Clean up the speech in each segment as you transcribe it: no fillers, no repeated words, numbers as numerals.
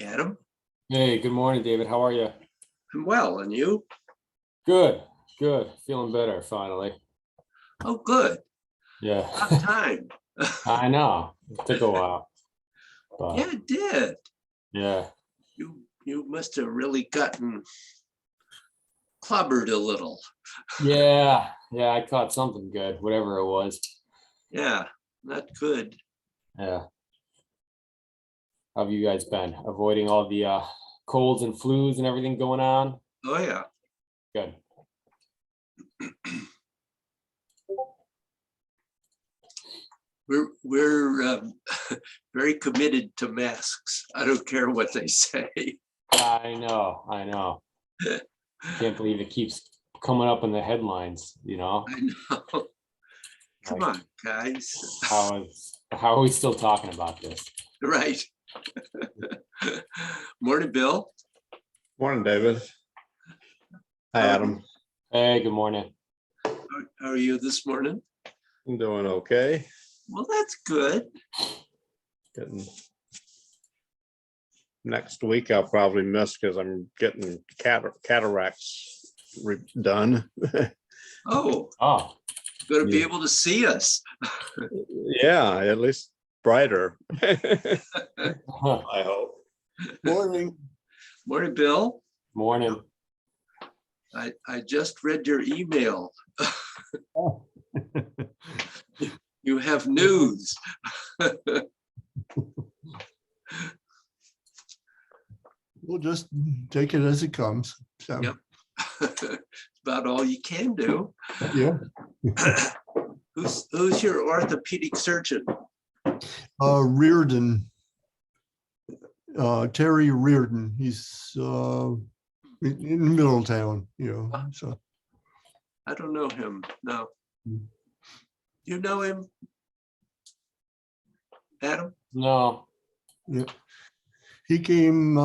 Adam, Hey, good morning, David. How are you? I'm well, and you? Good, good. Feeling better finally. Oh, good. Yeah, About time. I know. It took a while, Yeah, but it did. yeah, You must have really gotten clobbered a little. yeah. I caught something good, whatever it was. Yeah, not good. Yeah. How have you guys been? Avoiding all the colds and flus and everything going on? Oh yeah. Good. We're very committed to masks. I don't care what they say. I know, I know. Can't believe it keeps coming up in the headlines, I know. Come Like, on, guys. how are we still talking about this? Right. Morning, Bill. Morning, David. Hi, Adam. Hey, good morning. How are you this morning? I'm doing okay. Well, that's good. Getting next week I'll probably miss because I'm getting cataracts done. Oh, Oh, going to be Yeah. able to see us. Yeah, at least brighter. I huh. hope. Morning. Morning, Bill. Morning. I just read your email. You have news. We'll just take it as it comes. So, Yep. About all you can do. yeah. Who's your orthopedic surgeon? Reardon, Terry Reardon. He's in Middletown, so. I don't know him. No. You know him, Adam? No. Yeah. He came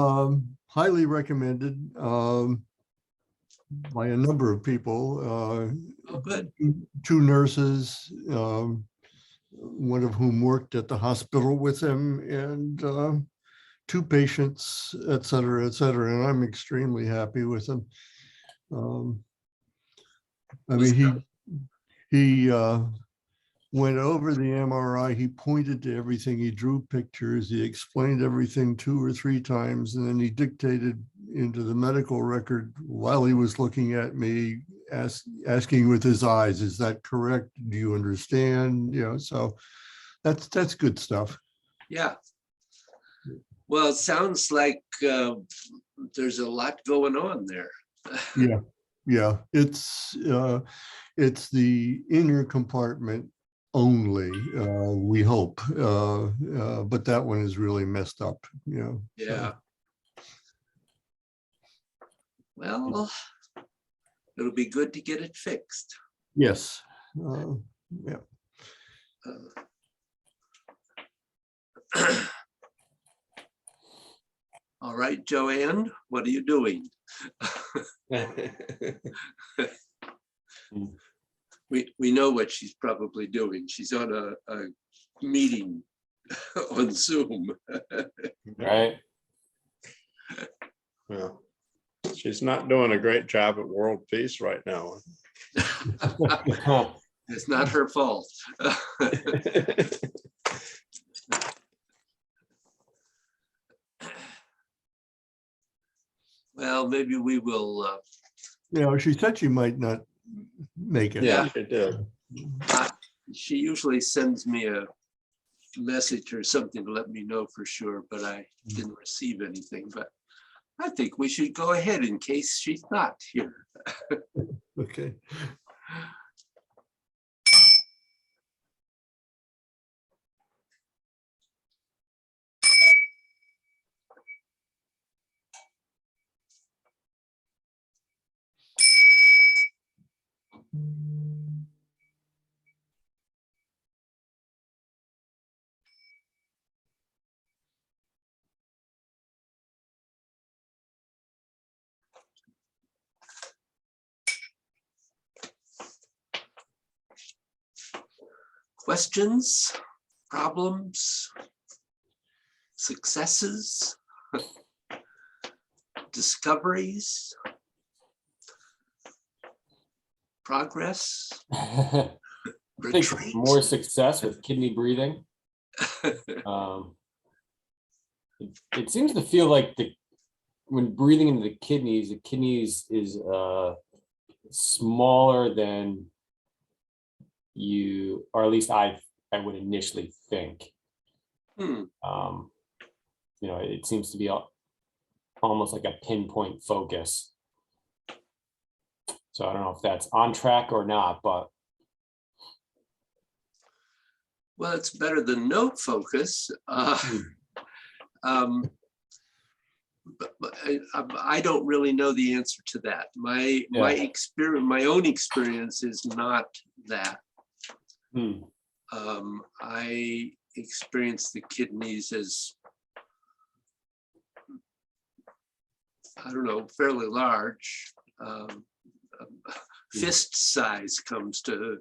highly recommended by a number of people. Oh, good. Two nurses, one of whom worked at the hospital with him, and two patients, et cetera, et cetera. And I'm extremely happy with him. I mean, he went over the MRI, he pointed to everything, he drew pictures, he explained everything 2 or 3 times, and then he dictated into the medical record while he was looking at me, asking with his eyes, is that correct? Do you understand? So that's good stuff. Yeah. Well, it sounds like there's a lot going on there. Yeah, it's the inner compartment only, we hope, but that one is really messed up, Yeah. so. Well, it'll be good to get it fixed. Yes, yeah. All right, Joanne, what are you doing? We know what she's probably doing. She's on a meeting on Zoom. Right. Well, she's not doing a great job at world peace right now. Huh. It's not her fault. Well, maybe we will. She said she might not make it. Yeah. She did. She usually sends me a message or something to let me know for sure, but I didn't receive anything. But I think we should go ahead in case she's not here. Okay. Questions, problems, successes? discoveries, progress, I think retreat. more success with kidney breathing. It seems to feel like when breathing into the kidneys is smaller than you, or at least I would initially think. Hmm. It seems to be almost like a pinpoint focus. So I don't know if that's on track or not, but Well, it's better than no focus. But I don't really know the answer to that. My experience, my own experience is not that. I experience the kidneys as, I don't know, fairly large. Fist size comes to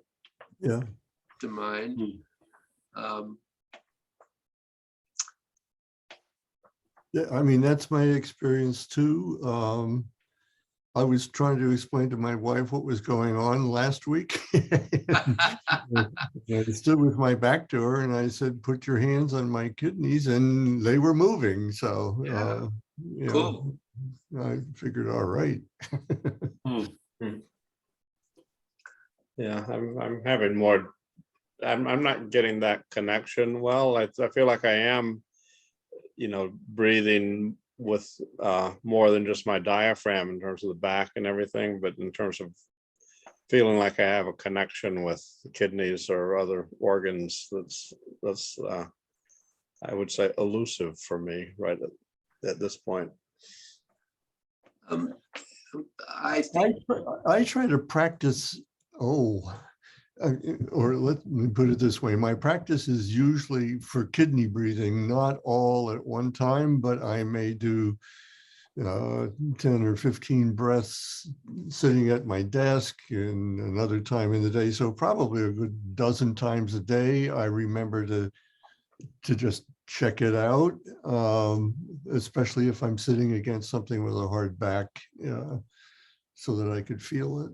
mind. Yeah, I mean, that's my experience too. I was trying to explain to my wife what was going on last week. I stood with my back to her and I said, put your hands on my kidneys, and they were moving. So, Cool. I figured, all right. Yeah, I'm having more, I'm not getting that connection well. I feel like I am, breathing with more than just my diaphragm in terms of the back and everything, but in terms of feeling like I have a connection with the kidneys or other organs, that's I would say elusive for me right at this point. I think I try to practice, or let me put it this way, my practice is usually for kidney breathing, not all at one time, but I may do 10 or 15 breaths sitting at my desk and another time in the day. So probably a good dozen times a day, I remember to just check it out, especially if I'm sitting against something with a hard back, so that I could feel it.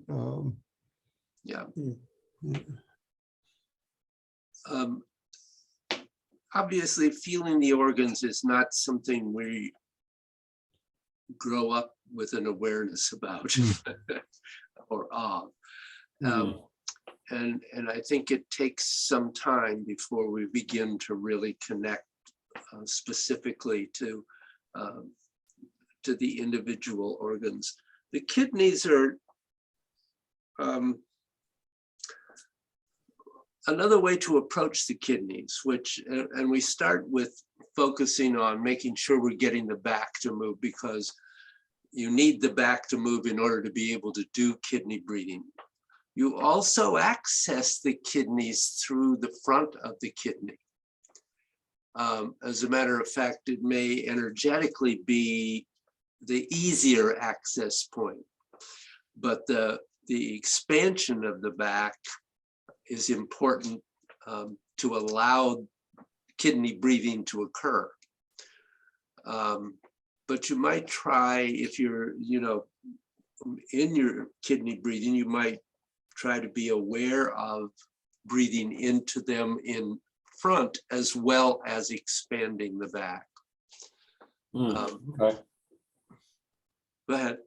yeah. Obviously, feeling the organs is not something we grow up with an awareness about or of. And I think it takes some time before we begin to really connect specifically to the individual organs. The kidneys are another way to approach the kidneys, and we start with focusing on making sure we're getting the back to move, because you need the back to move in order to be able to do kidney breathing. You also access the kidneys through the front of the kidney. As a matter of fact, it may energetically be the easier access point, but the expansion of the back is important to allow kidney breathing to occur. But you might try, if you're, in your kidney breathing, you might try to be aware of breathing into them in front as well as expanding the back. Okay. Go ahead.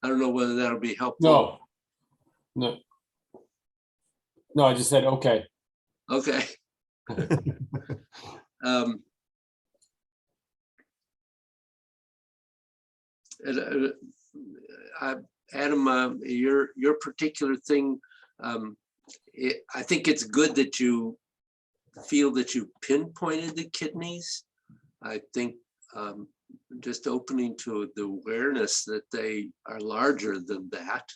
I don't know whether that'll be helpful. No, I just said, okay. Okay. Adam, your particular thing, I think it's good that you feel that you pinpointed the kidneys. I think just opening to the awareness that they are larger than that.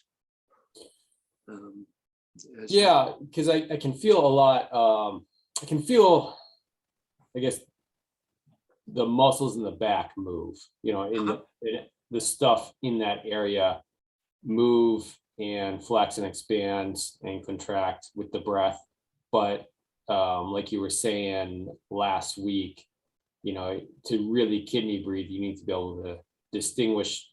Yeah, because I can feel a lot. I can feel, I guess, the muscles in the back move, in the stuff in that area move and flex and expand and contract with the breath. But like you were saying last week, you know, to really kidney breathe, you need to be able to distinguish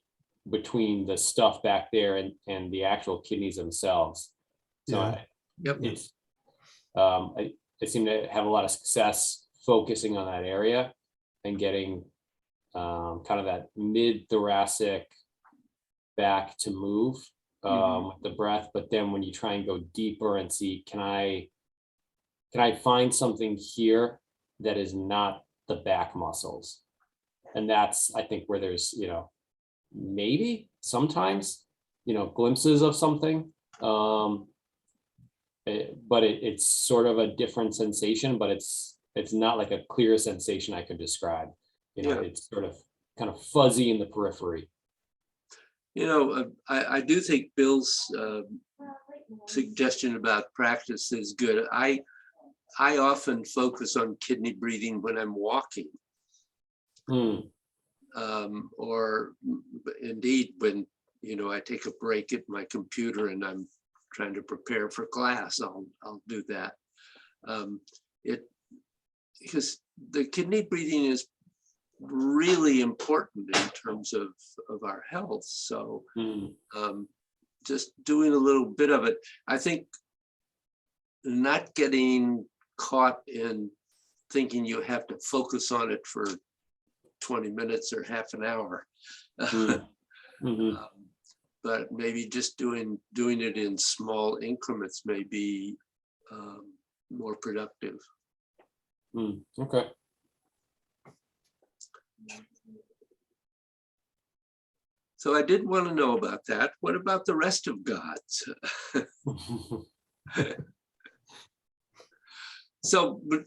between the stuff back there and the actual kidneys themselves. So Yeah. Yep. it's, I seem to have a lot of success focusing on that area and getting kind of that mid-thoracic back to move with the breath. But then when you try and go deeper and see, can I find something here that is not the back muscles? And that's, I think, where there's, you know, maybe sometimes, you know, glimpses of something. But it's sort of a different sensation, but it's not like a clear sensation I could describe. You know, Yeah. it's sort of kind of fuzzy in the periphery. You know, I do think Bill's suggestion about practice is good. I often focus on kidney breathing when I'm walking, or indeed when, you know, I take a break at my computer and I'm trying to prepare for class, I'll do that. Because the kidney breathing is really important in terms of our health. So just doing a little bit of it, I think not getting caught in thinking you have to focus on it for 20 minutes or half an hour. But maybe just doing it in small increments may be more productive. Okay. So I did want to know about that. What about the rest of God's? So, but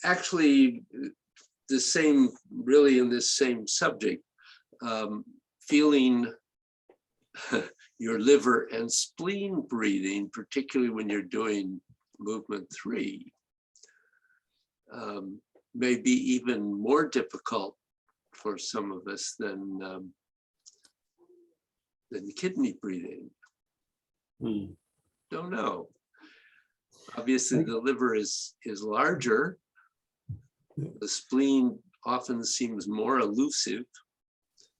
actually, the same, really in this same subject, feeling your liver and spleen breathing, particularly when you're doing movement 3, may be even more difficult for some of us than kidney breathing. Don't know. Obviously, the liver is larger. The spleen often seems more elusive.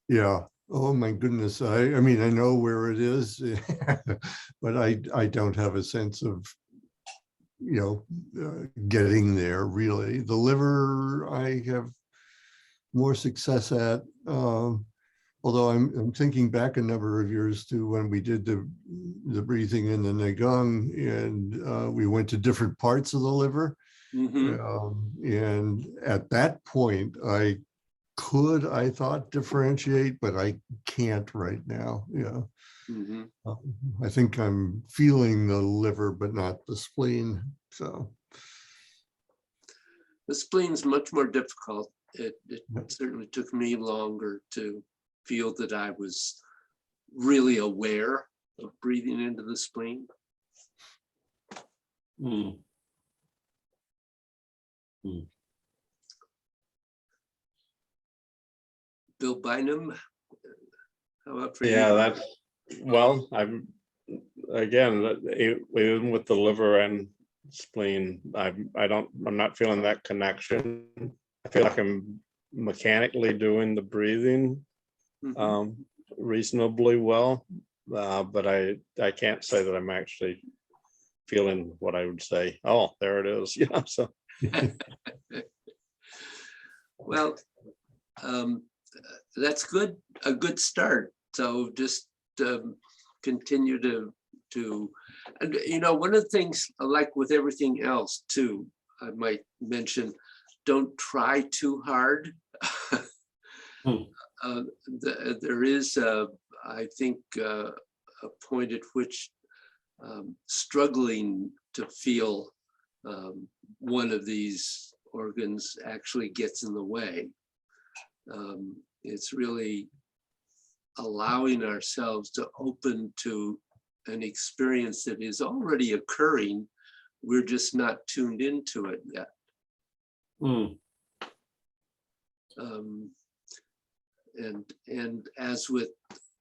Yeah. Oh my goodness. I mean, I know where it is, but I don't have a sense of, you know, getting there really. The liver, I have more success at, although I'm thinking back a number of years to when we did the breathing in the Nagong, and we went to different parts of the liver. And at that point, I thought differentiate, but I can't right now. Yeah. I think I'm feeling the liver, but not the spleen. So The spleen's much more difficult. It certainly took me longer to feel that I was really aware of breathing into the spleen. Bill Bynum, how about for you? Yeah, that's, well, I'm, again, even with the liver and spleen, I'm not feeling that connection. I feel like I'm mechanically doing the breathing reasonably well, but I can't say that I'm actually feeling what I would say, oh, there it is. Yeah, so. Well, that's good, a good start. So just continue to, and you know, one of the things, like with everything else too, I might mention, don't try too hard. There is, I think, a point at which struggling to feel one of these organs actually gets in the way. It's really allowing ourselves to open to an experience that is already occurring. We're just not tuned into it yet. And as with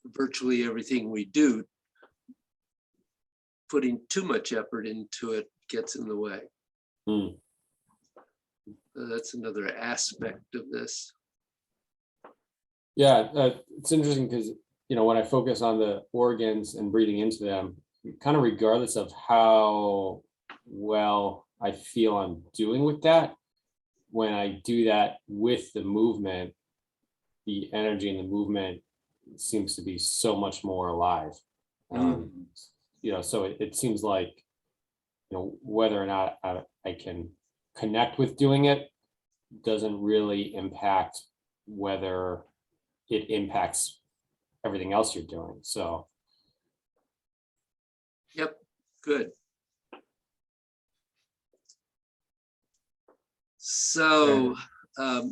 virtually everything we do, putting too much effort into it gets in the way. That's another aspect of this. Yeah, it's interesting because, you know, when I focus on the organs and breathing into them, kind of regardless of how well I feel I'm doing with that, when I do that with the movement, the energy and the movement seems to be so much more alive. You know, so it seems like, you know, whether or not I can connect with doing it doesn't really impact whether it impacts everything else you're doing. So Yep, good. So,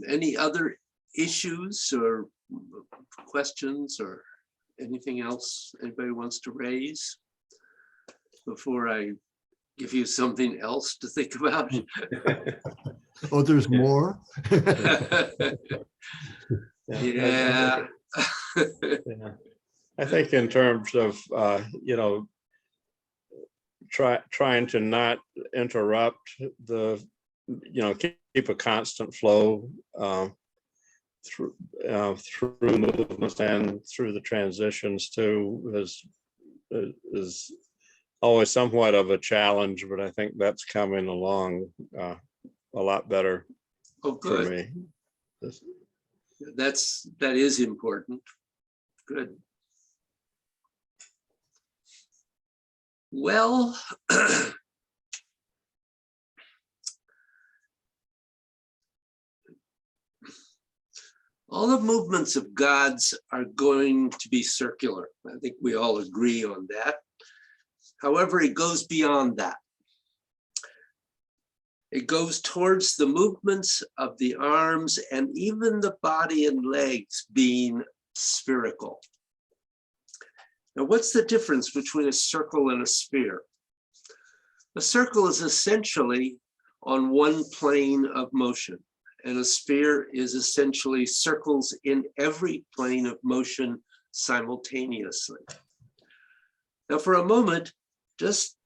any other issues or questions or anything else anybody wants to raise before I give you something else to think about? Oh, there's more? Yeah. Yeah. I think in terms of, you know, trying to not interrupt the, you know, keep a constant flow through movements and through the transitions too is always somewhat of a challenge, but I think that's coming along a lot better Oh, for good. me. That is important. Good. Well, all the movements of gods are going to be circular. I think we all agree on that. However, it goes beyond that. It goes towards the movements of the arms and even the body and legs being spherical. Now, what's the difference between a circle and a sphere? A circle is essentially on one plane of motion, and a sphere is essentially circles in every plane of motion simultaneously. Now, for a moment, just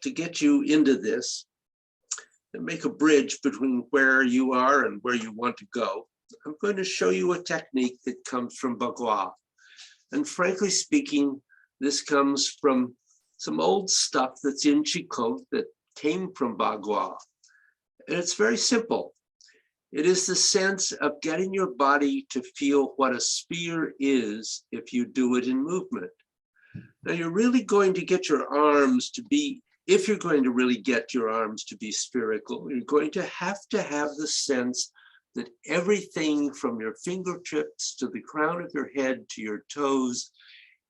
to get you into this and make a bridge between where you are and where you want to go, I'm going to show you a technique that comes from Bagua. And frankly speaking, this comes from some old stuff that's in Chicot that came from Bagua. And it's very simple. It is the sense of getting your body to feel what a sphere is if you do it in movement. Now you're really going to get your arms to be, if you're going to really get your arms to be spherical, you're going to have the sense that everything from your fingertips to the crown of your head to your toes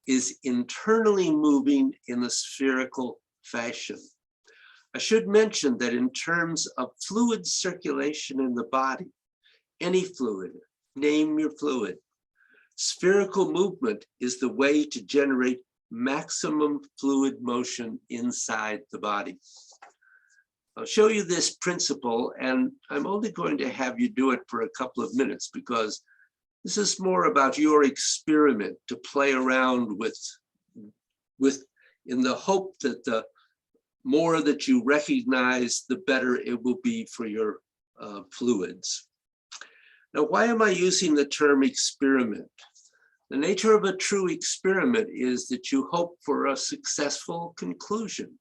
is internally moving in a spherical fashion. I should mention that in terms of fluid circulation in the body, any fluid, name your fluid, spherical movement is the way to generate maximum fluid motion inside the body. I'll show you this principle, and I'm only going to have you do it for a couple of minutes because this is more about your experiment to play around with in the hope that the more that you recognize, the better it will be for your fluids. Now, why am I using the term experiment? The nature of a true experiment is that you hope for a successful conclusion.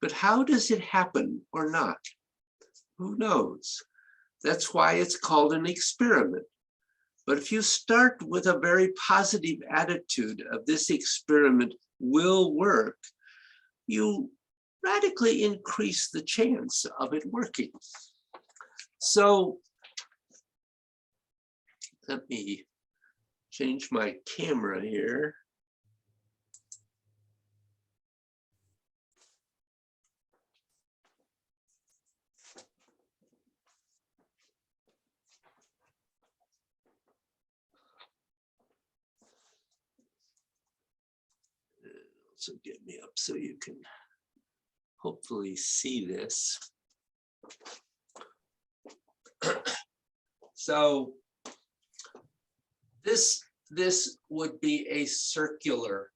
But how does it happen or not? Who knows? That's why it's called an experiment. But if you start with a very positive attitude of this experiment will work, you radically increase the chance of it working. So let me change my camera here. So get me up so you can hopefully see this. So this would be a circular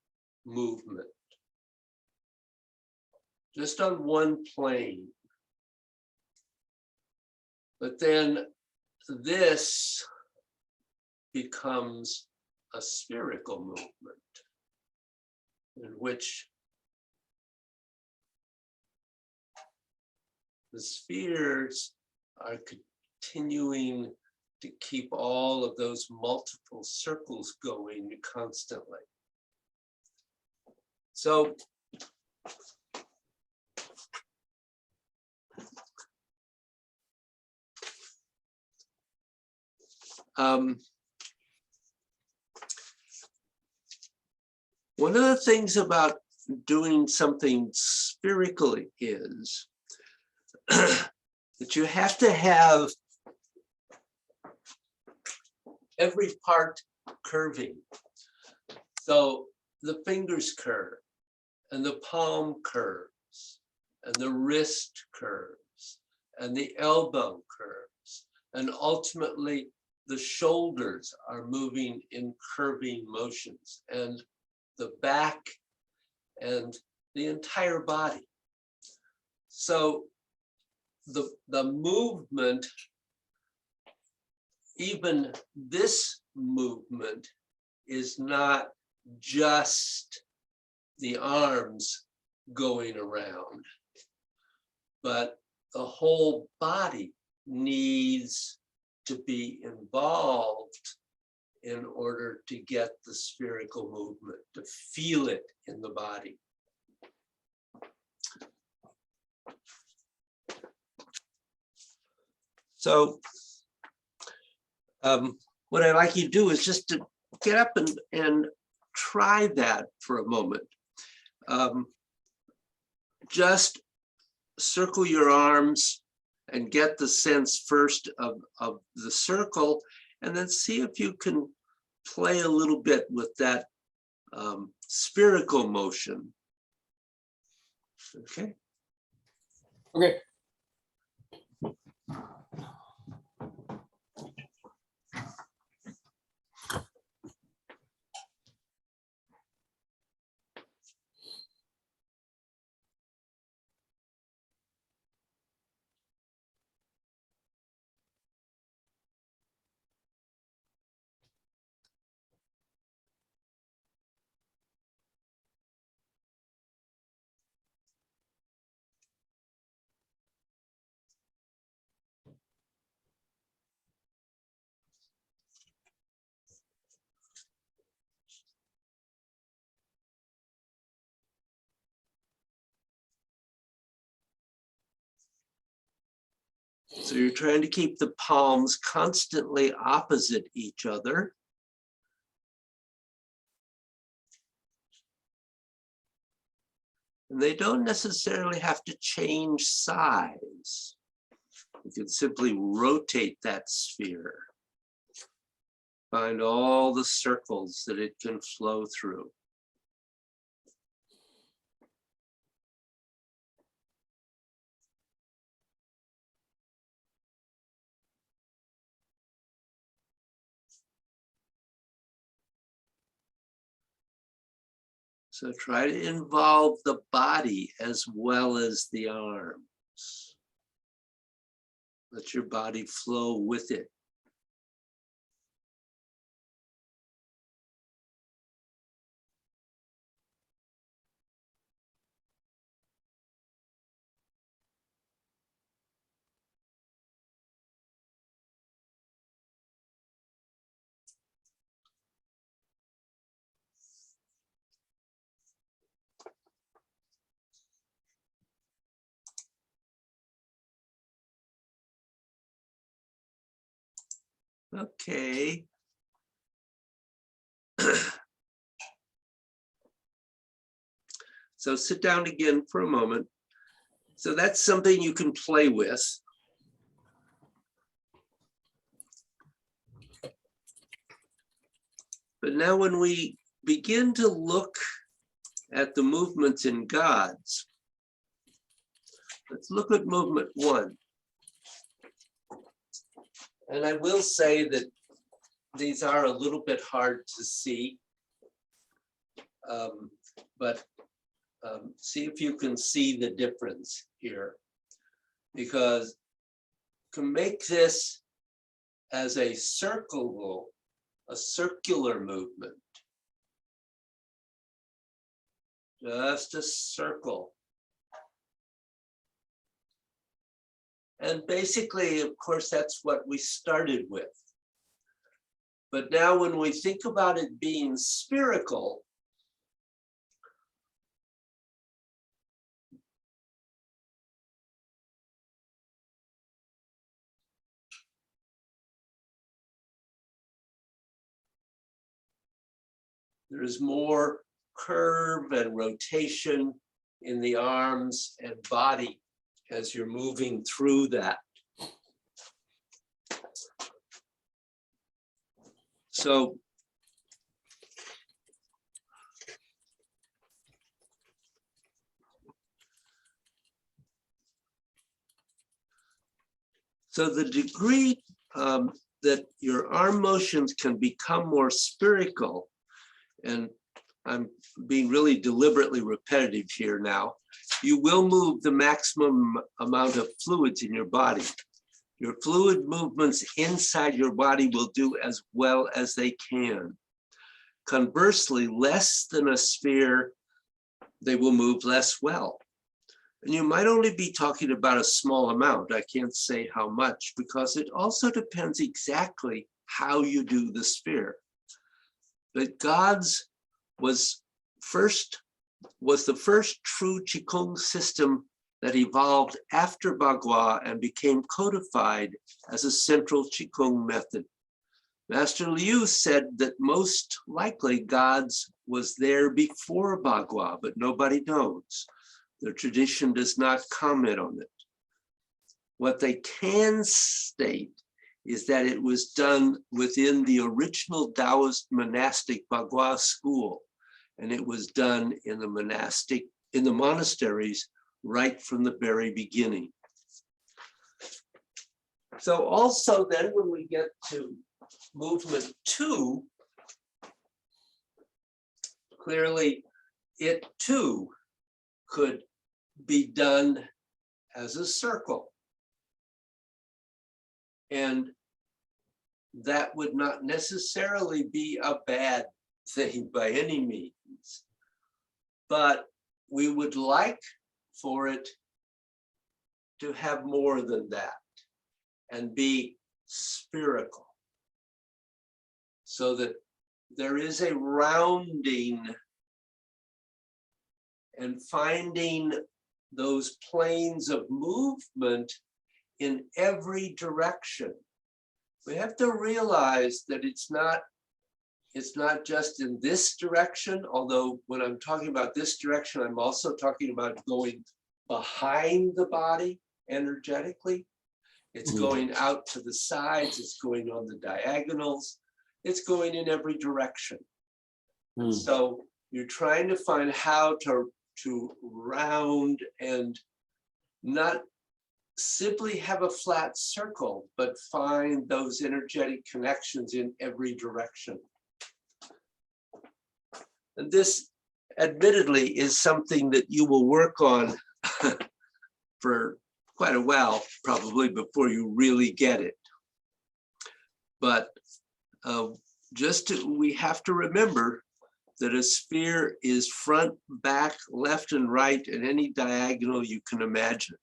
movement, just on one plane. But then this becomes a spherical movement in which the spheres are continuing to keep all of those multiple circles going constantly. So one of the things about doing something spherically is that you have to have every part curving. So the fingers curve, and the palm curves, and the wrist curves, and the elbow curves, and ultimately the shoulders are moving in curving motions, and the back and the entire body. So the movement, even this movement, is not just the arms going around, but the whole body needs to be involved in order to get the spherical movement, to feel it in the body. So what I'd like you to do is just to get up and try that for a moment. Just circle your arms and get the sense first of the circle, and then see if you can play a little bit with that spherical motion. Okay. Okay. So you're trying to keep the palms constantly opposite each other. And they don't necessarily have to change size. You can simply rotate that sphere. Find all the circles that it can flow through. So try to involve the body as well as the arms. Let your body flow with it. Okay. So sit down again for a moment. So that's something you can play with. But now when we begin to look at the movements in gods, let's look at movement 1. And I will say that these are a little bit hard to see, but see if you can see the difference here. Because can make this as a circular movement. Just a circle. And basically, of course, that's what we started with. But now when we think about it being spherical, there is more curve and rotation in the arms and body as you're moving through that. So the degree that your arm motions can become more spherical, and I'm being really deliberately repetitive here now, you will move the maximum amount of fluids in your body. Your fluid movements inside your body will do as well as they can. Conversely, less than a sphere, they will move less well. And you might only be talking about a small amount. I can't say how much, because it also depends exactly how you do the sphere. But God's was the first true Qigong system that evolved after Bagua and became codified as a central Qigong method. Master Liu said that most likely God's was there before Bagua, but nobody knows. The tradition does not comment on it. What they can state is that it was done within the original Taoist monastic Bagua school, and it was done in the monasteries right from the very beginning. So also then when we get to movement 2, clearly it too could be done as a circle. And that would not necessarily be a bad thing by any means, but we would like for it to have more than that and be spherical, so that there is a rounding and finding those planes of movement in every direction. We have to realize that it's not just in this direction, although when I'm talking about this direction, I'm also talking about going behind the body energetically. It's going out to the sides, it's going on the diagonals, it's going in every direction. So you're trying to find how to round and not simply have a flat circle, but find those energetic connections in every direction. And this admittedly is something that you will work on for quite a while, probably before you really get it. But we have to remember that a sphere is front, back, left, and right, and any diagonal you can imagine.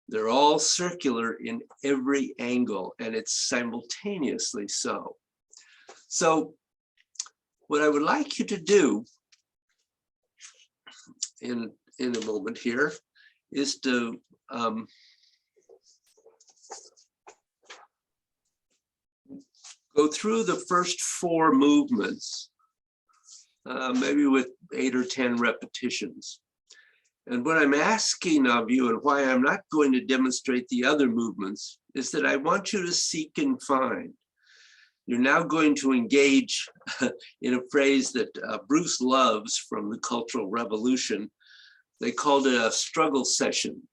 They're all circular in every angle, and it's simultaneously so. So what I would like you to do in a moment here is to go through the first 4 movements, maybe with 8 or 10 repetitions. And what I'm asking of you, and why I'm not going to demonstrate the other movements, is that I want you to seek and find. You're now going to engage in a phrase that Bruce loves from the Cultural Revolution. They called it a struggle session,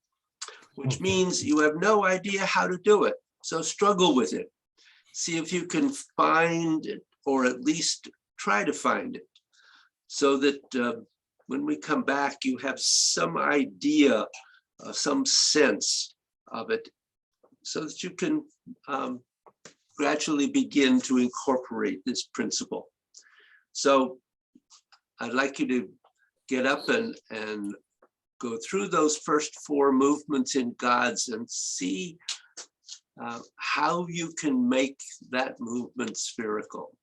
which means you have no idea how to do it. So struggle with it. See if you can find it, or at least try to find it, so that when we come back, you have some idea, some sense of it so that you can gradually begin to incorporate this principle. So I'd like you to get up and go through those first 4 movements in Gods and see how you can make that movement spherical.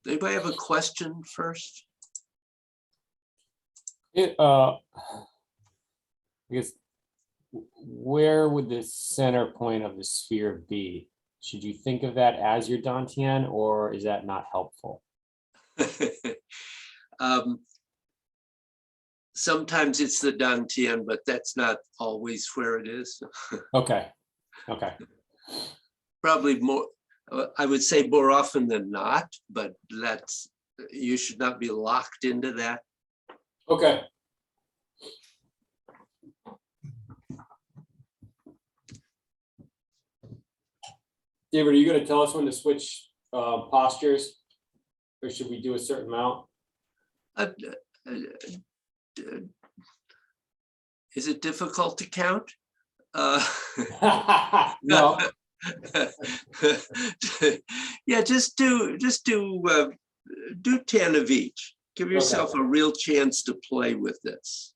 Anybody have a question first? I guess, where would the center point of the sphere be? Should you think of that as your Dantian, or is that not helpful? Sometimes it's the Dantian, but that's not always where it is. Okay, okay, Probably more, I would say more often than not, but that's, you should not be locked into that. okay. David, are you going to tell us when to switch postures? Or should we do a certain amount? Is it difficult to count? No. Yeah, just do 10 of each. Give yourself a real chance to play with this.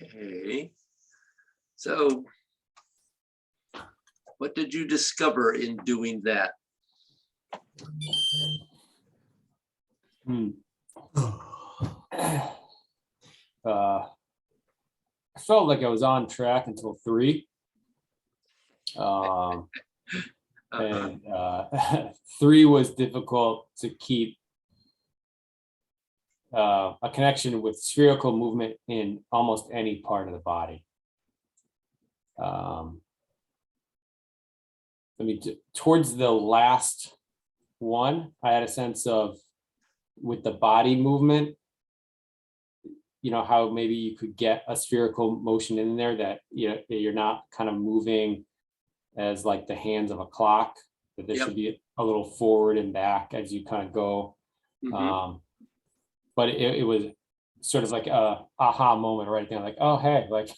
Okay. So what did you discover in doing that? Hmm. I felt like I was on track until 3. Uh-huh. And 3 was difficult to keep a connection with spherical movement in almost any part of the body. Towards the last one, I had a sense of, with the body movement, how maybe you could get a spherical motion in there that, you're not kind of moving as like the hands of a clock, that there Yep. should be a little forward and back as you kind of go. Mhm. But it was sort of like a aha moment right there, like, oh, hey, like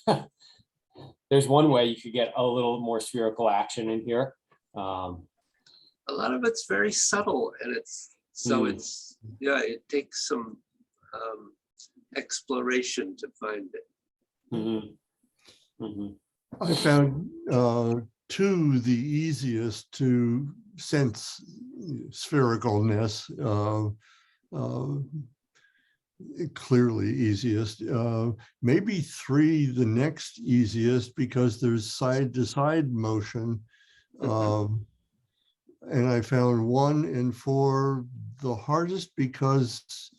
there's one way you could get a little more spherical action in here. A lot of it's very subtle, and it takes some exploration to find it. Mhm. Mhm. I found 2 the easiest to sense sphericalness, clearly easiest. Maybe 3 the next easiest, because there's side to side motion. And I found 1 and 4 the hardest, because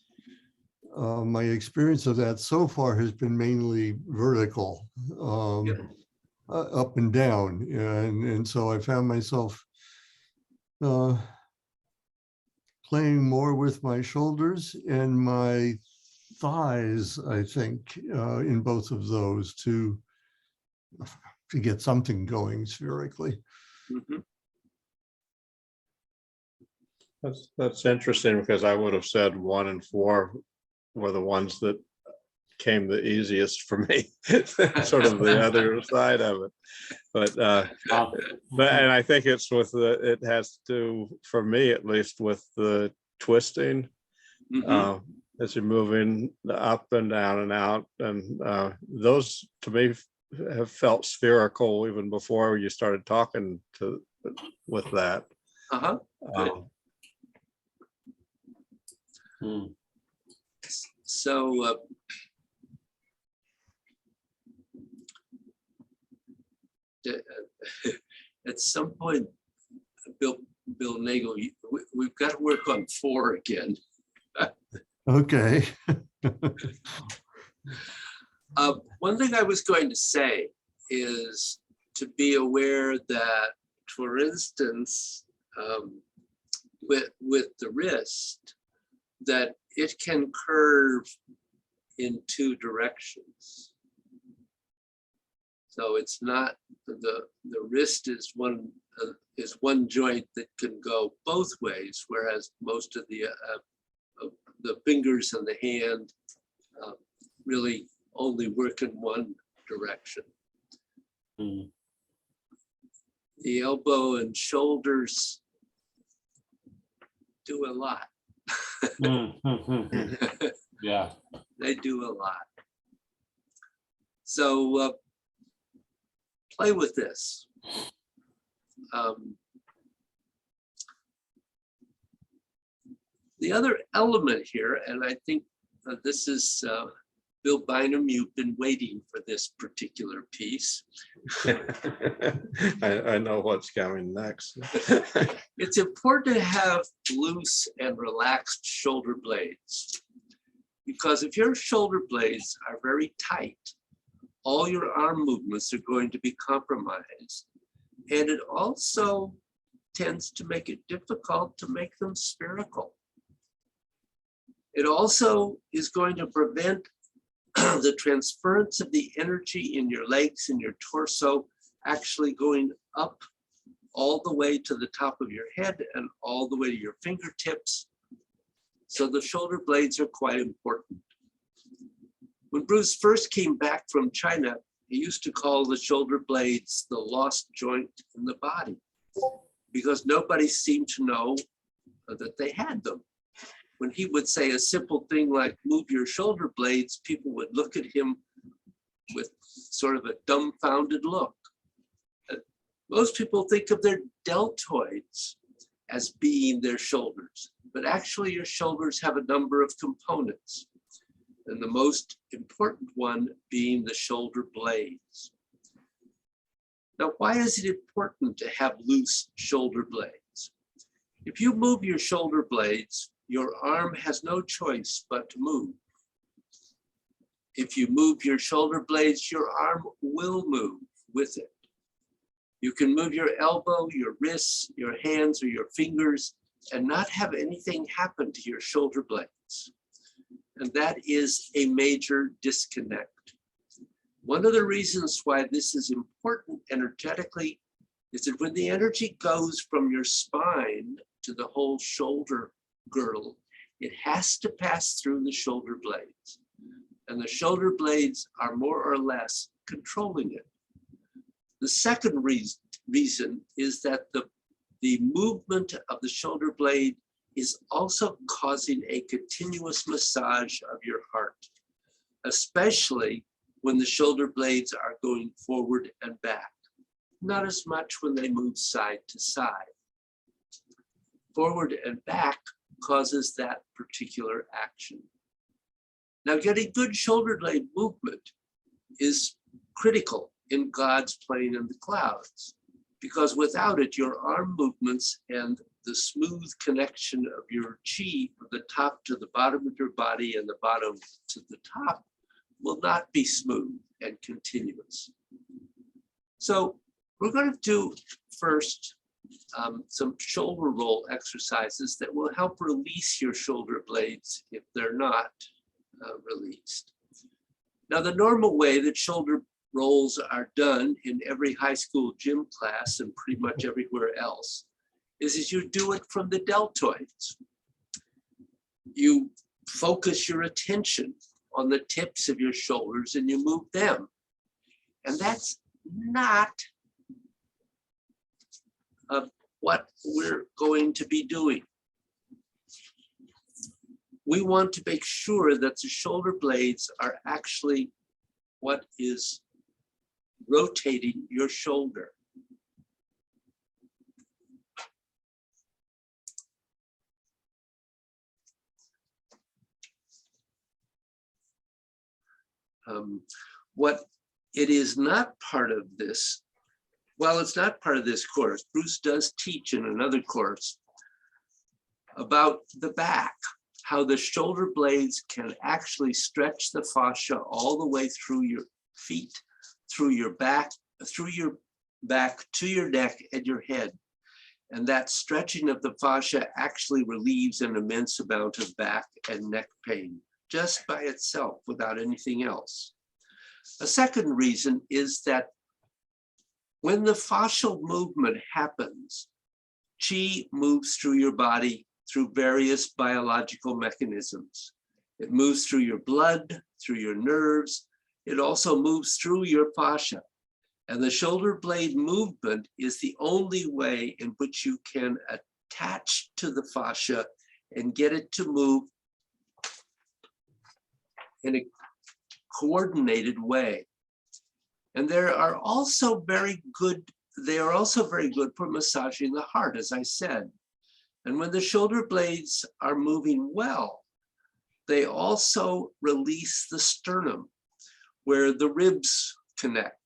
my experience of that so far has been mainly vertical, Yep. up and down. And so I found myself playing more with my shoulders and my thighs, I think, in both of those to get something going spherically. Mhm. That's interesting, because I would have said 1 and 4 were the ones that came the easiest for me, sort of the other side of it. But and I think it's it has to, for me at least, with the twisting, Mhm. as you're moving up and down and out, and those to me have felt spherical even before you started talking with that. Uh-huh. Good. Hmm. So at some point, Bill Nagel, we've got to work on 4 again. Okay. One thing I was going to say is to be aware that, for instance, with the wrist, that it can curve in 2 directions. So it's not, the wrist is one joint that can go both ways, whereas most of the fingers and the hand really only work in one direction. Hmm. The elbow and shoulders do a lot. Yeah. They do a lot. So play with this. The other element here, and I think this is Bill Bynum, you've been waiting for this particular piece. I know what's coming next. It's important to have loose and relaxed shoulder blades, because if your shoulder blades are very tight, all your arm movements are going to be compromised. And it also tends to make it difficult to make them spherical. It also is going to prevent the transference of the energy in your legs and your torso actually going up all the way to the top of your head and all the way to your fingertips. So the shoulder blades are quite important. When Bruce first came back from China, he used to call the shoulder blades the lost joint in the body, because nobody seemed to know that they had them. When he would say a simple thing like move your shoulder blades, people would look at him with sort of a dumbfounded look. Most people think of their deltoids as being their shoulders, but actually your shoulders have a number of components, and the most important one being the shoulder blades. Now, why is it important to have loose shoulder blades? If you move your shoulder blades, your arm has no choice but to move. If you move your shoulder blades, your arm will move with it. You can move your elbow, your wrists, your hands, or your fingers and not have anything happen to your shoulder blades. And that is a major disconnect. One of the reasons why this is important energetically is that when the energy goes from your spine to the whole shoulder girdle, it has to pass through the shoulder blades. And the shoulder blades are more or less controlling it. The second reason is that the movement of the shoulder blade is also causing a continuous massage of your heart, especially when the shoulder blades are going forward and back, not as much when they move side to side. Forward and back causes that particular action. Now, getting good shoulder blade movement is critical in God's plane in the clouds, because without it, your arm movements and the smooth connection of your chi from the top to the bottom of your body and the bottom to the top will not be smooth and continuous. So we're going to do first some shoulder roll exercises that will help release your shoulder blades if they're not released. Now, the normal way that shoulder rolls are done in every high school gym class and pretty much everywhere else is you do it from the deltoids. You focus your attention on the tips of your shoulders and you move them. And that's not what we're going to be doing. We want to make sure that the shoulder blades are actually what is rotating your shoulder. What it is not part of this, well, it's not part of this course. Bruce does teach in another course about the back, how the shoulder blades can actually stretch the fascia all the way through your feet, through your back to your neck and your head. And that stretching of the fascia actually relieves an immense amount of back and neck pain just by itself without anything else. A second reason is that when the fascial movement happens, chi moves through your body through various biological mechanisms. It moves through your blood, through your nerves. It also moves through your fascia. And the shoulder blade movement is the only way in which you can attach to the fascia and get it to move in a coordinated way. And they are also very good for massaging the heart, as I said. And when the shoulder blades are moving well, they also release the sternum where the ribs connect.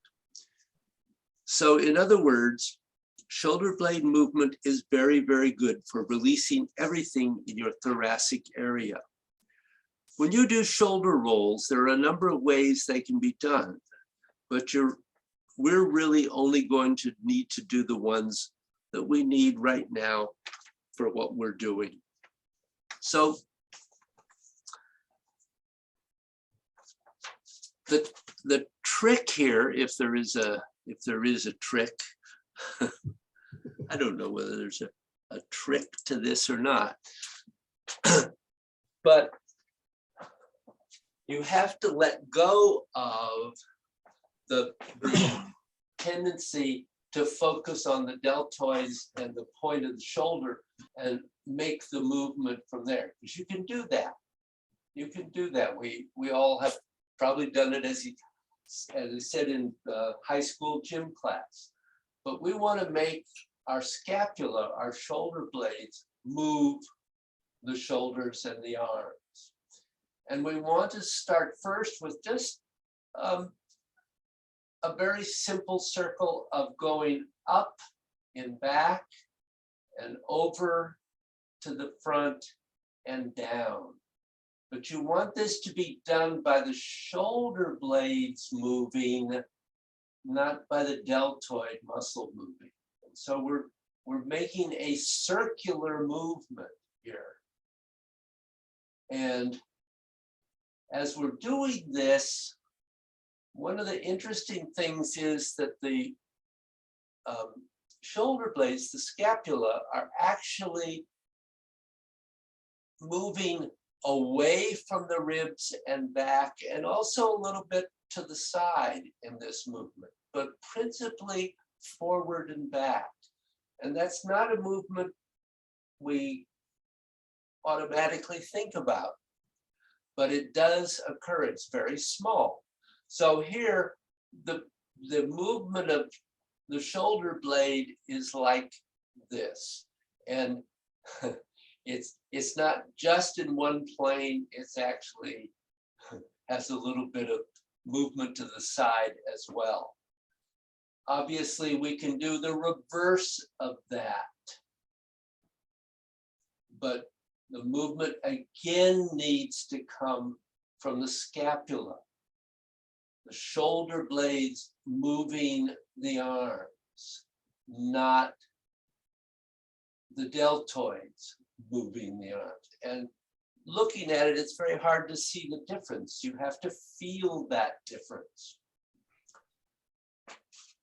So in other words, shoulder blade movement is very, very good for releasing everything in your thoracic area. When you do shoulder rolls, there are a number of ways they can be done, but we're really only going to need to do the ones that we need right now for what we're doing. So the trick here, if there is a trick, I don't know whether there's a trick to this or not, but you have to let go of the tendency to focus on the deltoids and the point of the shoulder and make the movement from there. Because you can do that. You can do that. We all have probably done it as as I said in the high school gym class. But we want to make our scapula, our shoulder blades, move the shoulders and the arms. And we want to start first with just a very simple circle of going up and back and over to the front and down. But you want this to be done by the shoulder blades moving, not by the deltoid muscle moving. And so we're making a circular movement here. And as we're doing this, one of the interesting things is that the shoulder blades, the scapula, are actually moving away from the ribs and back, and also a little bit to the side in this movement, but principally forward and back. And that's not a movement we automatically think about, but it does occur. It's very small. So here, the movement of the shoulder blade is like this. And it's not just in one plane, it's actually has a little bit of movement to the side as well. Obviously, we can do the reverse of that. But the movement again needs to come from the scapula. The shoulder blades moving the arms, not the deltoids moving the arms. And looking at it, it's very hard to see the difference. You have to feel that difference.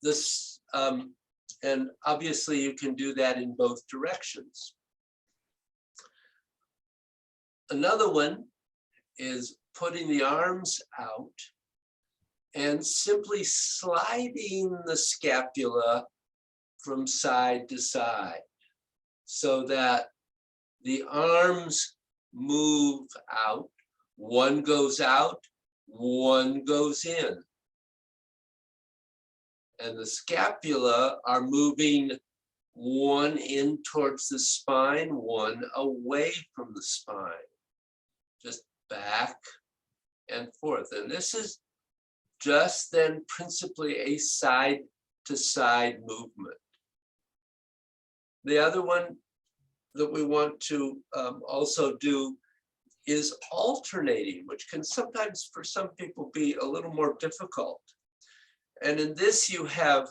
This, and obviously you can do that in both directions. Another one is putting the arms out and simply sliding the scapula from side to side so that the arms move out. One goes out, one goes in. And the scapula are moving one in towards the spine, one away from the spine. Just back and forth. And this is just then principally a side to side movement. The other one that we want to also do is alternating, which can sometimes for some people be a little more difficult. And in this you have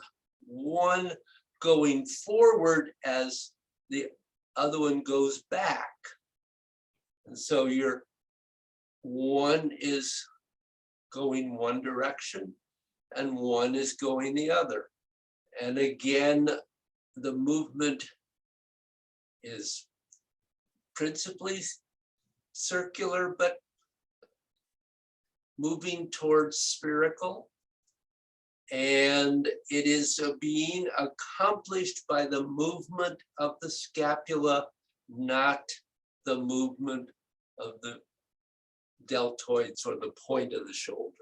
one going forward as the other one goes back. And so your one is going one direction and one is going the other. And again, the movement is principally circular, but moving towards spherical. And it is being accomplished by the movement of the scapula, not the movement of the deltoids or the point of the shoulder.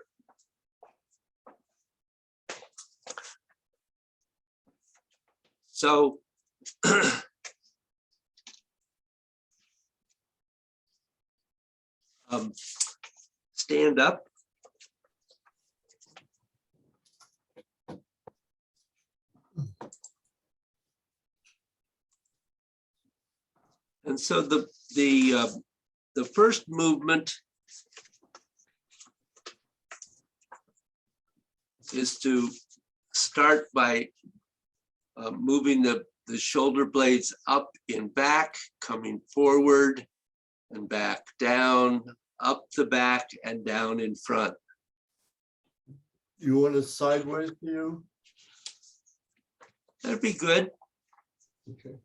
So stand up. And so the first movement is to start by moving the shoulder blades up and back, coming forward and back down, up the back and down in front. You want a sideways view? That'd be good. Okay.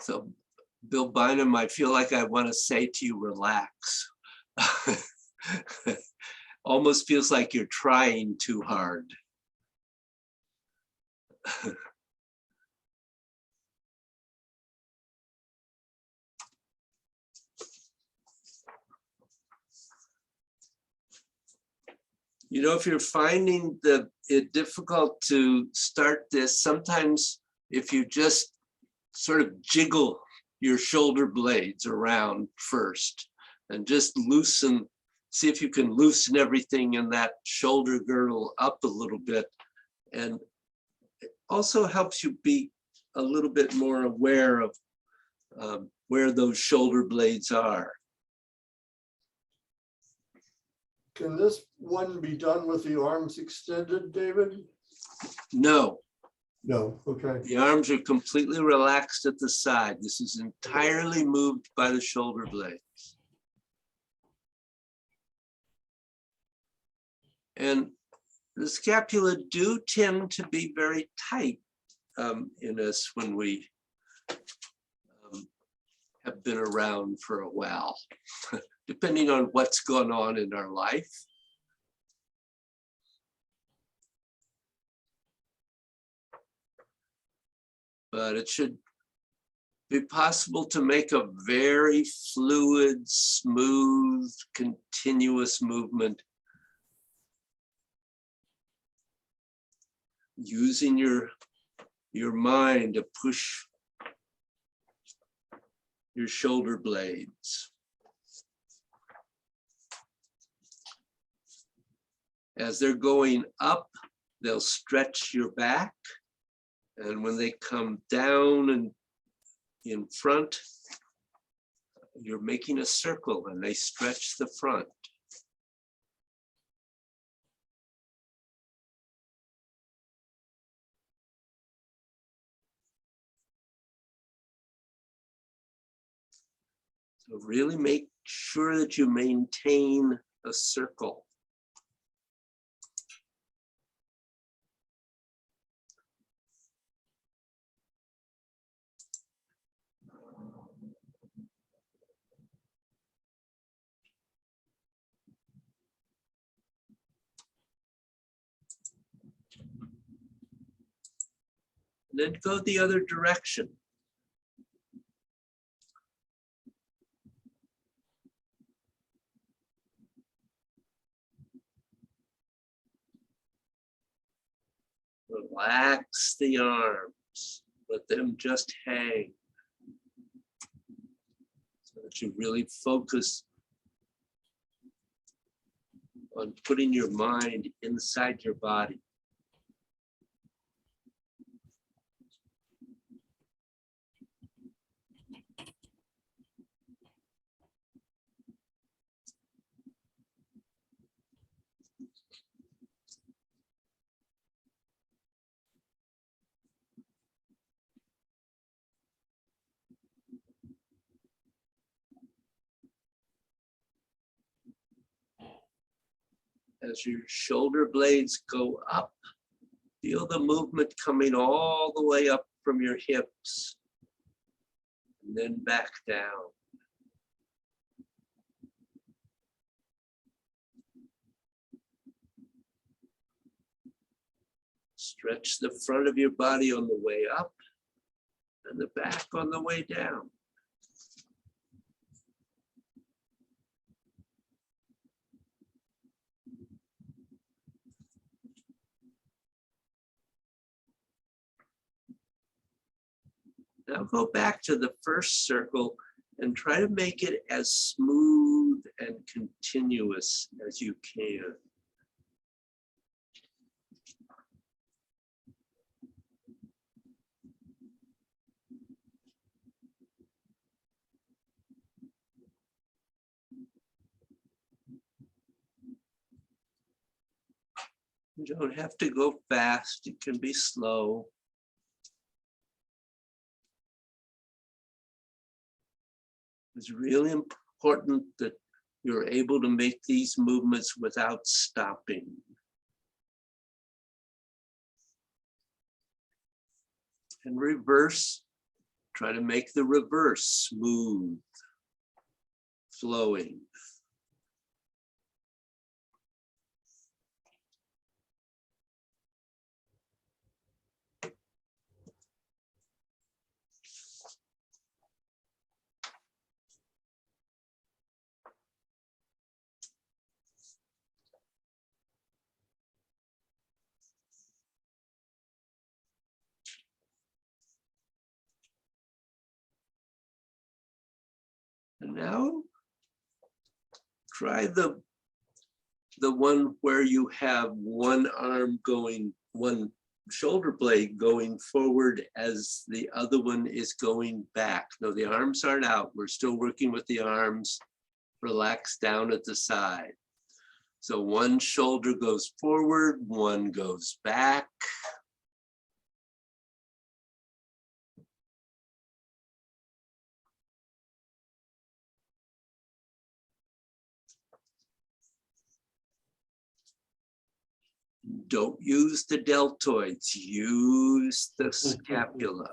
So, Bill Bynum, I feel like I want to say to you, relax. Almost feels like you're trying too hard. You know, if you're finding it difficult to start this, sometimes if you just sort of jiggle your shoulder blades around first and just loosen, see if you can loosen everything in that shoulder girdle up a little bit. And it also helps you be a little bit more aware of where those shoulder blades are. Can this one be done with the arms extended, David? No, No, okay. the arms are completely relaxed at the side. This is entirely moved by the shoulder blades. And the scapula do tend to be very tight in us when we have been around for a while, depending on what's gone on in our life. But it should be possible to make a very fluid, smooth, continuous movement using your mind to push your shoulder blades. As they're going up, they'll stretch your back. And when they come down and in front, you're making a circle and they stretch the front. So really make sure that you maintain a circle. And then go the other direction. Relax the arms, let them just hang. So that you really focus on putting your mind inside your body. As your shoulder blades go up, feel the movement coming all the way up from your hips and then back down. Stretch the front of your body on the way up and the back on the way down. Now go back to the first circle and try to make it as smooth and continuous as you can. You don't have to go fast, it can be slow. It's really important that you're able to make these movements without stopping. and reverse. Try to make the reverse smooth, flowing. And now try the one where you have one arm going, one shoulder blade going forward as the other one is going back. No, the arms aren't out. We're still working with the arms relaxed down at the side. So one shoulder goes forward, one goes back. Don't use the deltoids, use the scapula.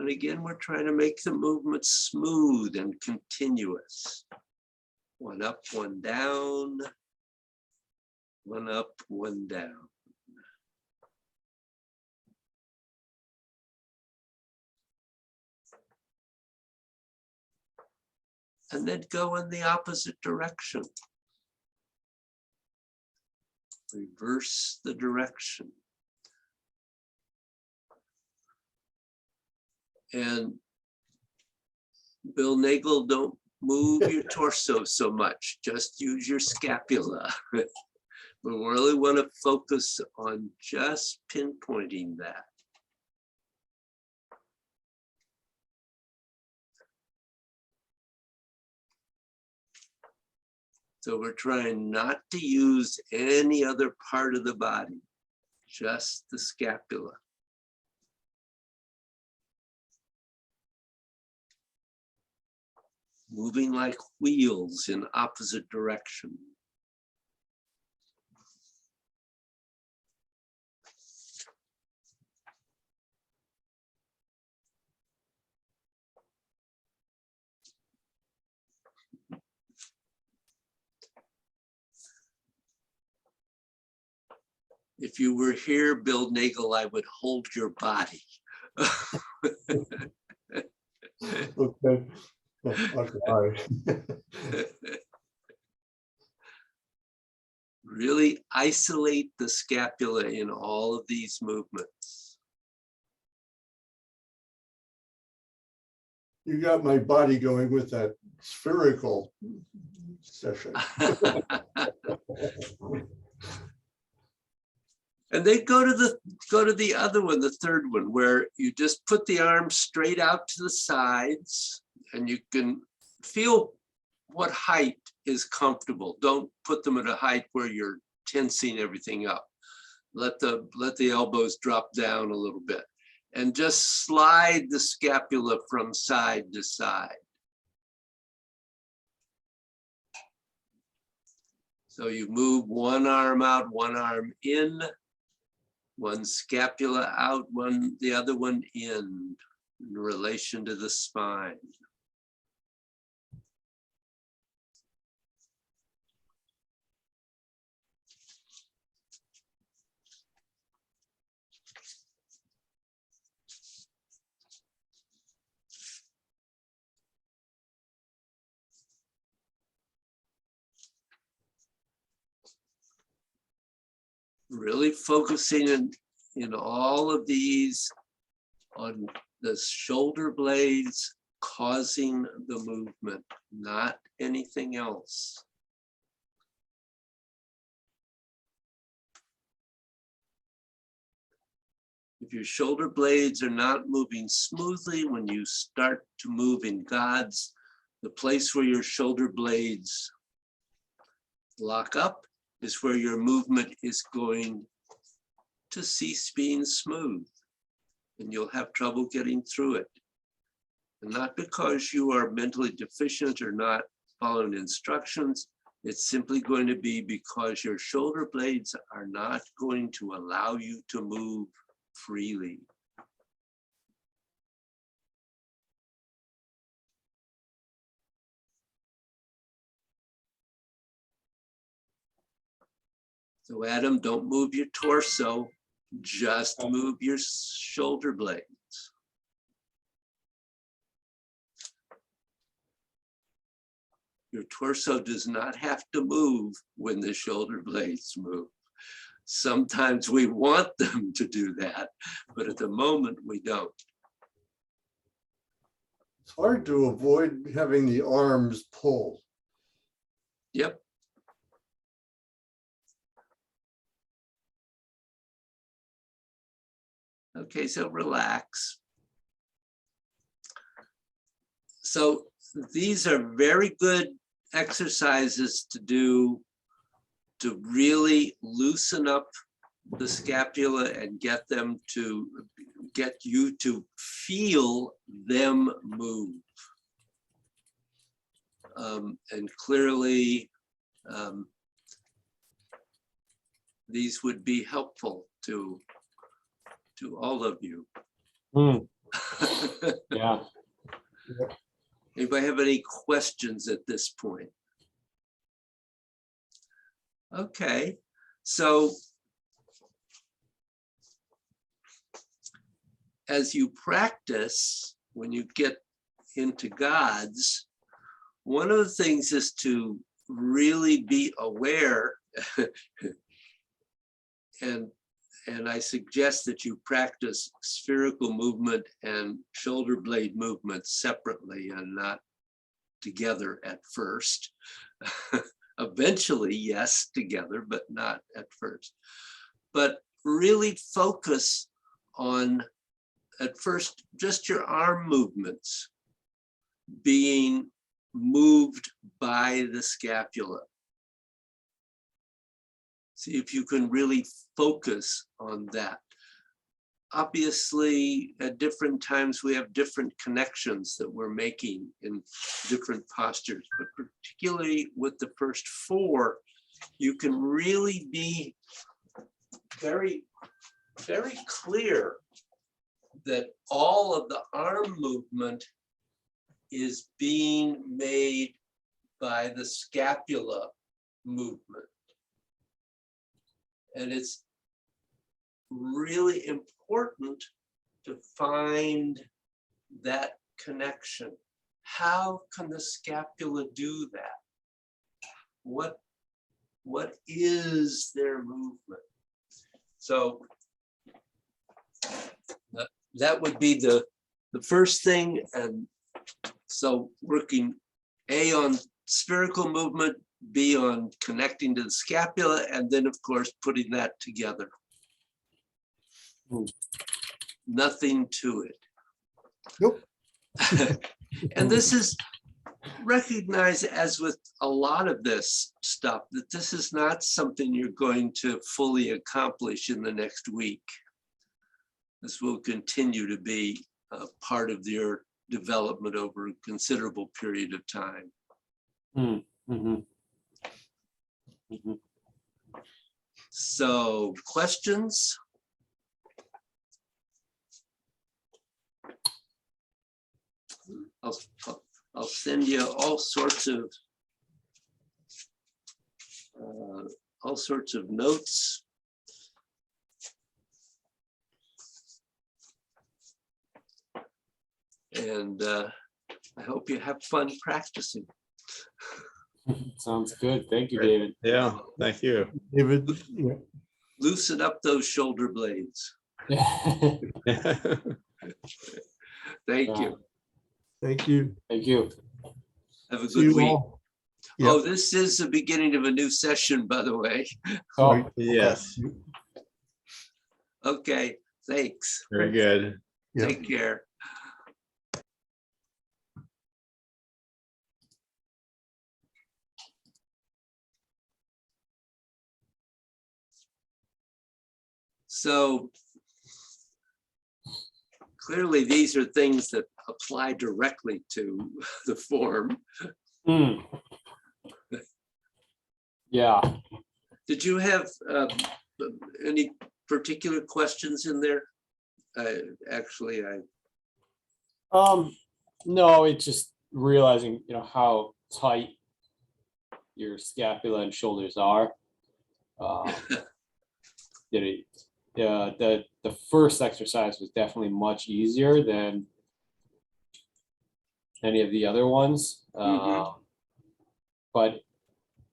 And again, we're trying to make the movement smooth and continuous. One up, one down. One up, one down. And then go in the opposite direction. Reverse the direction. And Bill Nagel, don't move your torso so much, just use your scapula. We really want to focus on just pinpointing that. So we're trying not to use any other part of the body, just the scapula. Moving like wheels in opposite direction. If you were here, Bill Nagel, I would hold your body. Okay. Okay. Really isolate the scapula in all of these movements. You got my body going with that spherical session. And then go to the other one, the third one, where you just put the arms straight out to the sides and you can feel what height is comfortable. Don't put them at a height where you're tensing everything up. Let the elbows drop down a little bit and just slide the scapula from side to side. So you move one arm out, one arm in, one scapula out, the other one in relation to the spine. Really focusing in all of these on the shoulder blades causing the movement, not anything else. If your shoulder blades are not moving smoothly, when you start to move in God's, the place where your shoulder blades lock up is where your movement is going to cease being smooth, and you'll have trouble getting through it. And not because you are mentally deficient or not following instructions, it's simply going to be because your shoulder blades are not going to allow you to move freely. So Adam, don't move your torso, just move your shoulder blades. Your torso does not have to move when the shoulder blades move. Sometimes we want them to do that, but at the moment we don't. It's hard to avoid having the arms pull. Yep. Okay, so relax. So these are very good exercises to do to really loosen up the scapula and get you to feel them move. And clearly, these would be helpful to all of you. Yeah. Anybody have any questions at this point? Okay, so as you practice, when you get into God's, one of the things is to really be aware and I suggest that you practice spherical movement and shoulder blade movement separately and not together at first. Eventually, yes, together, but not at first. But really focus on, at first, just your arm movements being moved by the scapula. See if you can really focus on that. Obviously, at different times, we have different connections that we're making in different postures, but particularly with the first four, you can really be very, very clear that all of the arm movement is being made by the scapula movement. And it's really important to find that connection. How can the scapula do that? What is their movement? So that would be the first thing. And so working A on spherical movement, B on connecting to the scapula, and then of course putting that together. Nothing to it. Nope. And this is recognized, as with a lot of this stuff, that this is not something you're going to fully accomplish in the next week. This will continue to be a part of your development over a considerable period of time. So, questions? I'll send you all sorts of notes. And I hope you have fun practicing. Sounds good. Thank you, David. Yeah, thank you. David, yeah. Loosen up those shoulder blades. Thank you. Thank you. Thank you. Have a See good you week. all. Oh, this is the beginning of a new session, by the way. Oh, Right. Yes. Okay. Thanks. Very good. Yeah. Take care. So clearly, these are things that apply directly to the form. Hmm. Yeah. Did you have any particular questions in there? Actually, No, it's just realizing, how tight your scapula and shoulders are. Did it, the first exercise was definitely much easier than any of the other ones. But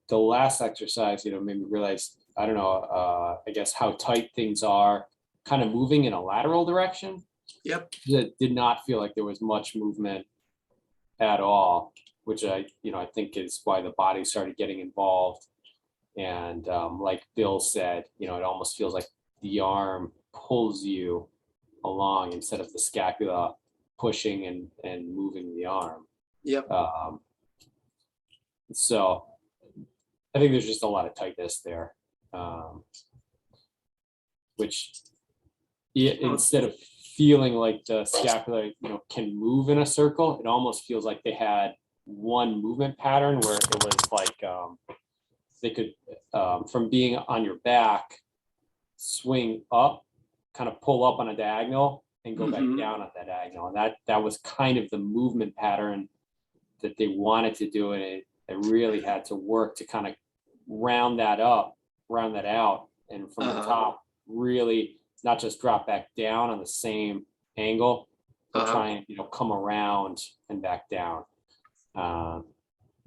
the last exercise, made me realize, I don't know, I guess how tight things are kind of moving in a lateral direction. Yep. That did not feel like there was much movement at all, which I think is why the body started getting involved. And like Bill said, it almost feels like the arm pulls you along instead of the scapula pushing and moving the arm. Yep. So I think there's just a lot of tightness there, which instead of feeling like the scapula, can move in a circle, it almost feels like they had one movement pattern where it was like they could, from being on your back, swing up, kind of pull up on a diagonal and go back down on that diagonal. And that was kind of the movement pattern that they wanted to do. And it really had to work to kind of round that out, and from the top, really not just drop back down on the same angle, but try and come around and back down.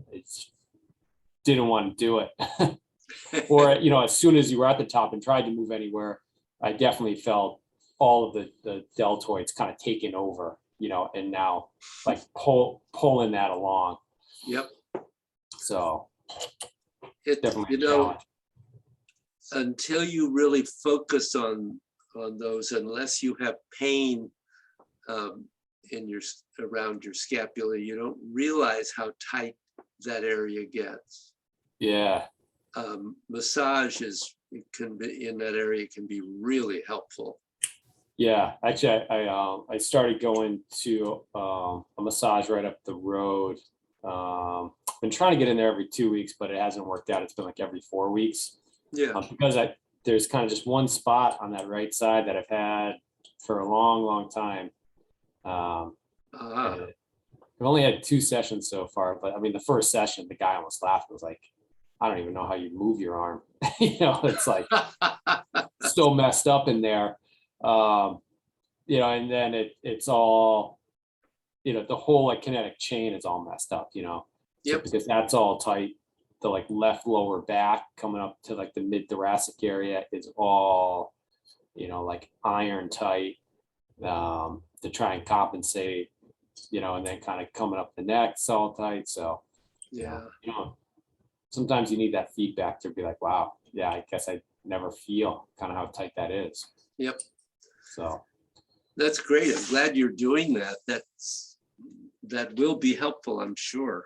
It's didn't want to do it. Or as soon as you were at the top and tried to move anywhere, I definitely felt all of the deltoids kind of taken over, and now like pulling that along. Yep. So It, definitely a challenge. until you really focus on those, unless you have pain around your scapula, you don't realize how tight that area gets. Yeah. Massage can be in that area, can be really helpful. Yeah, actually, I started going to a massage right up the road. Been trying to get in there every 2 weeks, but it hasn't worked out. It's been like every 4 weeks. Yeah. Because there's kind of just one spot on that right side that I've had for a long, long time. I've only had 2 sessions so far, but I mean, the first session, the guy almost laughed. It was like, I don't even know how you move your arm. It's like so messed up in there. And then it's all, the whole like kinetic chain is all messed up, Yep. So because that's all tight. The like left lower back coming up to like the mid thoracic area is all, like iron tight, to try and compensate, and then kind of coming up the neck, it's all tight. So, Yeah. Sometimes you need that feedback to be like, wow, yeah, I guess I never feel kind of how tight that is. Yep. So That's great. I'm glad you're doing that. That will be helpful, I'm sure.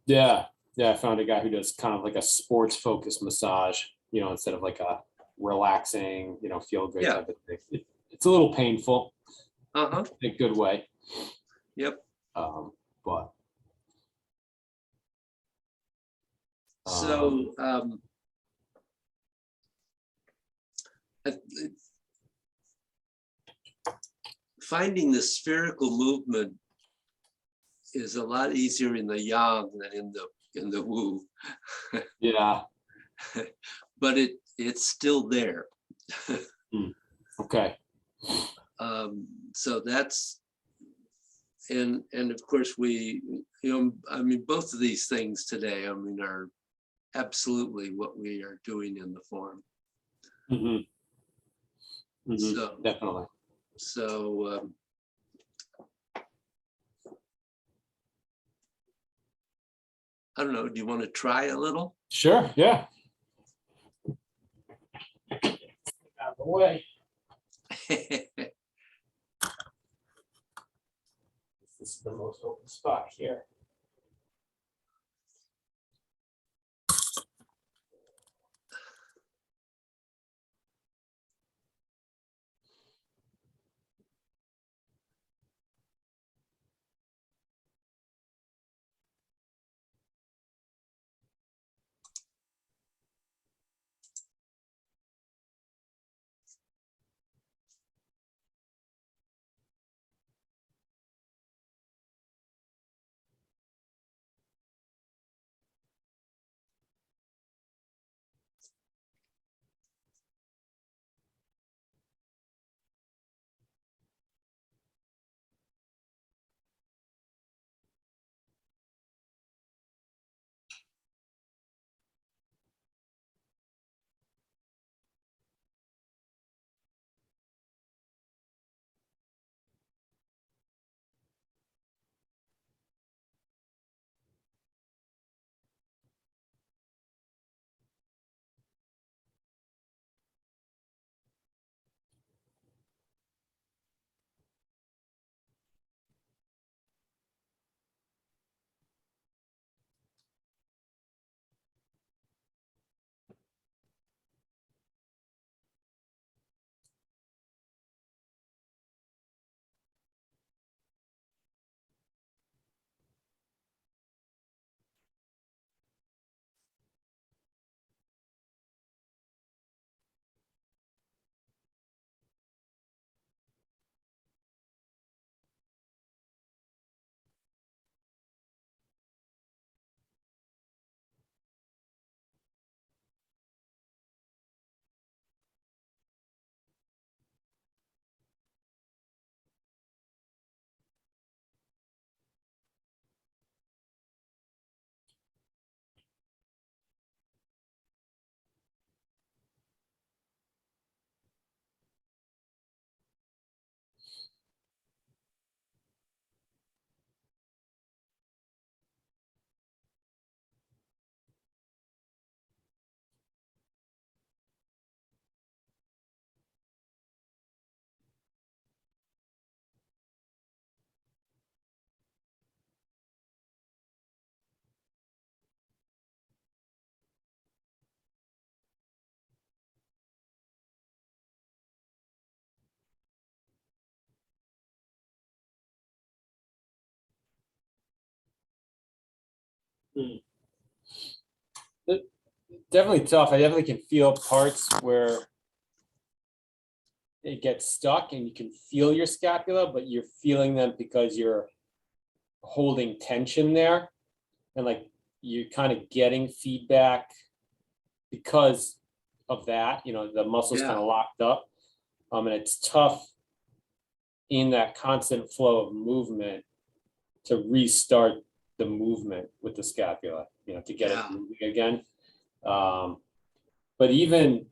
yeah, I found a guy who does kind of like a sports focused massage, instead of like a relaxing, feel good type of thing. It's a little painful, in a good way. Yep. But so finding the spherical movement is a lot easier in the yang than in the wu. yeah. But it's still there. Okay. So that's, and of course both of these things today, are absolutely what we are doing in the form. So Definitely. So I don't know, do you want to try a little? Sure. Yeah. Out of the way. most open spot here. Hmm. Definitely tough. I definitely can feel parts where it gets stuck and you can feel your scapula, but you're feeling them because you're holding tension there. And like you're kind of getting feedback because of that, the muscle's Yeah. kind of locked up. And it's tough in that constant flow of movement to restart the movement with the scapula, to get Yeah. it moving again. But even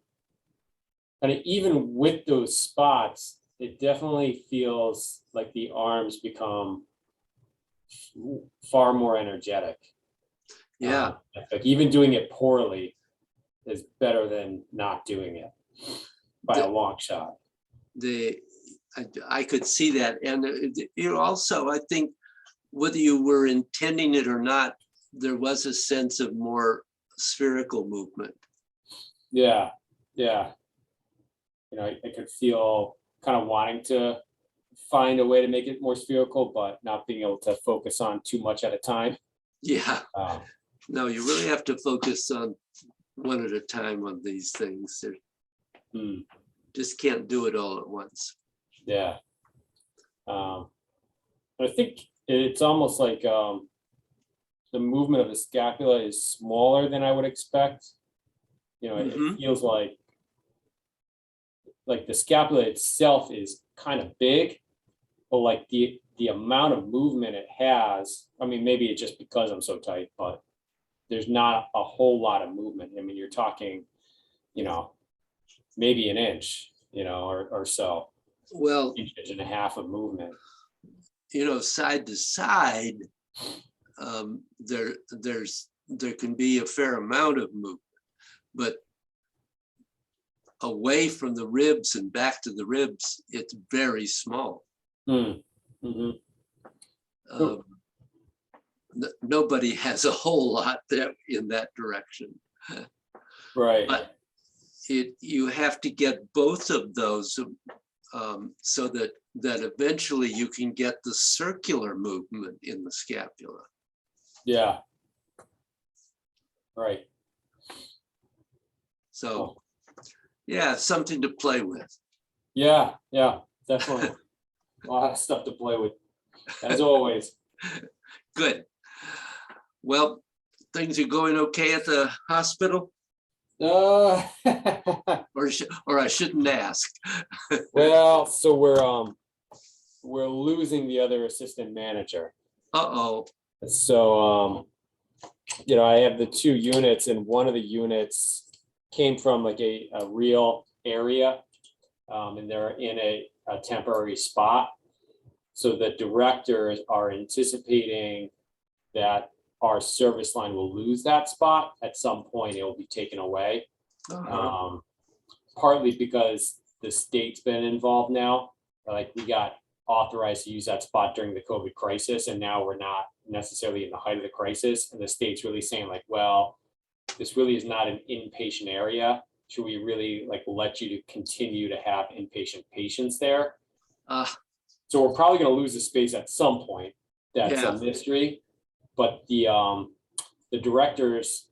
with those spots, it definitely feels like the arms become far more energetic. Yeah, Like even doing it poorly is better than not doing it by a long shot. I could see that. And also, I think whether you were intending it or not, there was a sense of more spherical movement. Yeah. I could feel kind of wanting to find a way to make it more spherical, but not being able to focus on too much at a time. Yeah, Um, no, you really have to focus on one at a time on these things. Just can't do it all at once. Yeah. I think it's almost like the movement of the scapula is smaller than I would expect. It feels like the scapula itself is kind of big, but like the amount of movement it has, I mean, maybe it's just because I'm so tight, but there's not a whole lot of movement. I mean, you're talking, maybe an inch, or so. Well, Inch and a half of movement. Side to side, there can be a fair amount of movement, but away from the ribs and back to the ribs, it's very small. Mm-hmm. um, nobody has a whole lot there in that direction. Right. But you have to get both of those so that eventually you can get the circular movement in the scapula. Yeah. Right. So, yeah, something to play with. Yeah, definitely. A lot of stuff to play with, as always. Good. Well, things are going okay at the hospital, Uh, or I shouldn't ask. well, so we're losing the other assistant manager. Uh-oh. So I have the 2 units, and one of the units came from like a real area, and they're in a temporary spot. So the directors are anticipating that our service line will lose that spot at some point. It will be taken away. Uh-huh. Partly because the state's been involved now. Like, we got authorized to use that spot during the COVID crisis, and now we're not necessarily in the height of the crisis. And the state's really saying like, well, this really is not an inpatient area. Should we really like let you to continue to have inpatient patients there? So we're probably going to lose the space at some point. That's Yeah. a mystery. But the directors